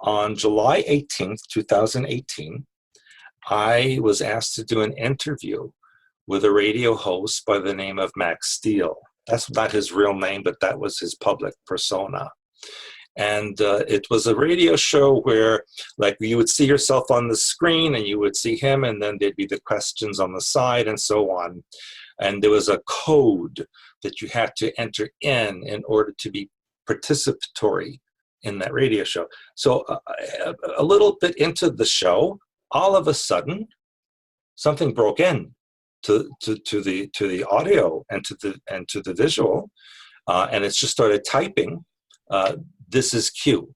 On July 18th, 2018, I was asked to do an interview with a radio host by the name of Max Steele. That's not his real name, but that was his public persona. And it was a radio show where, like, you would see yourself on the screen and you would see him, and then there'd be the questions on the side and so on. And there was a code that you had to enter in order to be participatory in that radio show. So a little bit into the show, all of a sudden, something broke in to the audio and to the visual, and it just started typing. This is Q,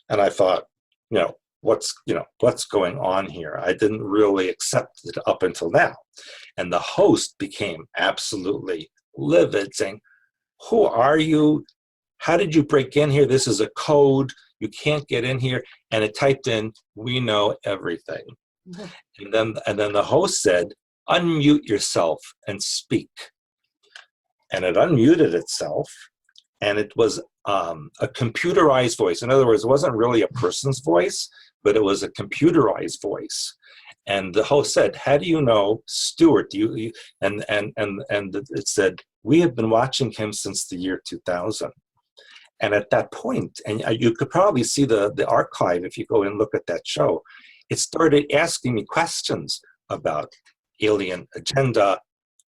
and I thought, what's going on here? I didn't really accept it up until now, and the host became absolutely livid, saying, "Who are you? How did you break in here? This is a code. You can't get in here." And it typed in, "We know everything." And then the host said, "Unmute yourself and speak." And it unmuted itself, and it was a computerized voice. In other words, it wasn't really a person's voice, but it was a computerized voice. And the host said, "How do you know Stewart? And it said, "We have been watching him since the year 2000." And at that point, and you could probably see the archive if you go and look at that show, it started asking me questions about alien agenda,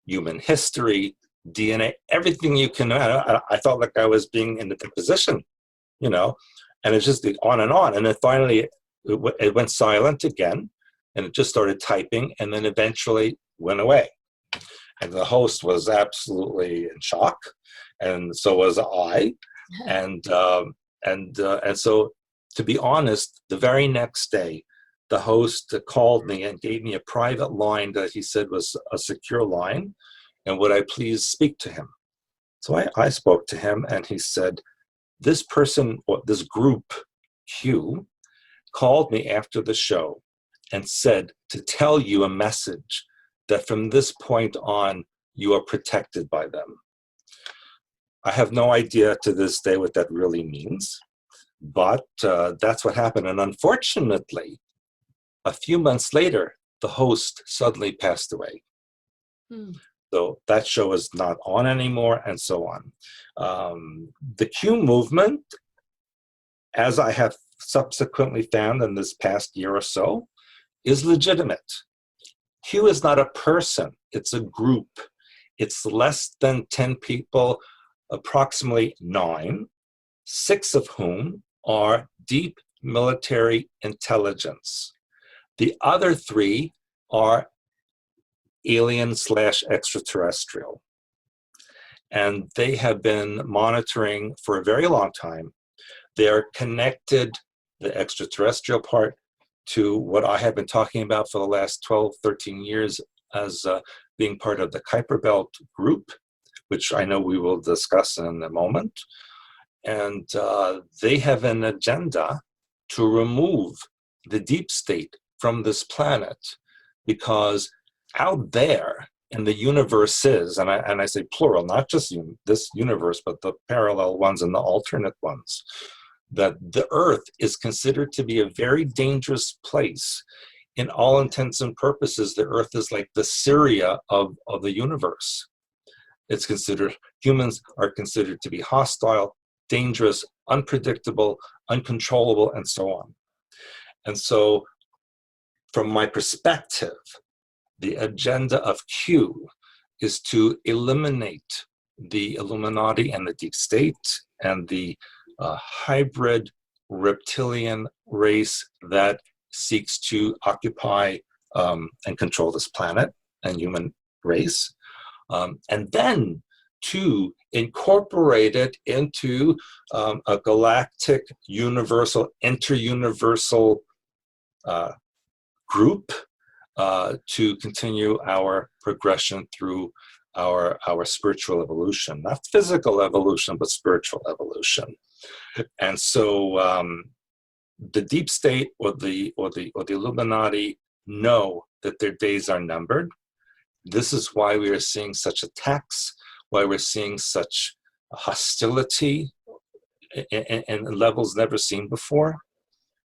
human history, DNA, everything you can. I felt like I was being in the position, and it's just on. And then finally it went silent again, and it just started typing, and then eventually went away. And the host was absolutely in shock, and so was I. And so, to be honest, the very next day, the host called me and gave me a private line that he said was a secure line, and would I please speak to him? So I spoke to him, and he said, "This person, or this group, Q, called me after the show and said to tell you a message that from this point on, you are protected by them." I have no idea to this day what that really means, but that's what happened. And unfortunately, a few months later, the host suddenly passed away. So that show is not on anymore, and so on. The Q movement, as I have subsequently found in this past year or so, is legitimate. Q is not a person, it's a group. It's less than 10 people, approximately 9, 6 of whom are deep military intelligence. The other 3 are alien/extraterrestrial. And they have been monitoring for a very long time. They're connected, the extraterrestrial part, to what I have been talking about for the last 12, 13 years as being part of the Kuiper Belt group, which I know we will discuss in a moment. And they have an agenda to remove the deep state from this planet, because out there in the universes, and I say plural, not just this universe, but the parallel ones and the alternate ones, that the Earth is considered to be a very dangerous place. In all intents and purposes, the Earth is like the Syria of the universe. It's considered, humans are considered to be hostile, dangerous, unpredictable, uncontrollable, and so on. And so, from my perspective, the agenda of Q is to eliminate the Illuminati and the deep state and the hybrid reptilian race that seeks to occupy and control this planet and human race, and then to incorporate it into a galactic, universal, interuniversal group to continue our progression through our spiritual evolution, not physical evolution, but spiritual evolution. And so the deep state or the Illuminati know that their days are numbered. This is why we are seeing such attacks, why we're seeing such hostility in levels never seen before.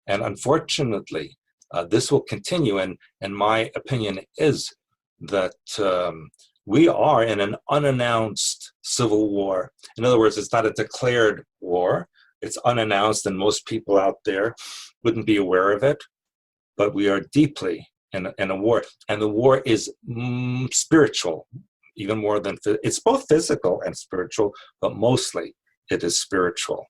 And unfortunately, this will continue. And my opinion is that we are in an unannounced civil war. In other words, it's not a declared war. It's unannounced, and most people out there wouldn't be aware of it. But we are deeply in a war. And the war is spiritual, even more than, it's both physical and spiritual, but mostly it is spiritual.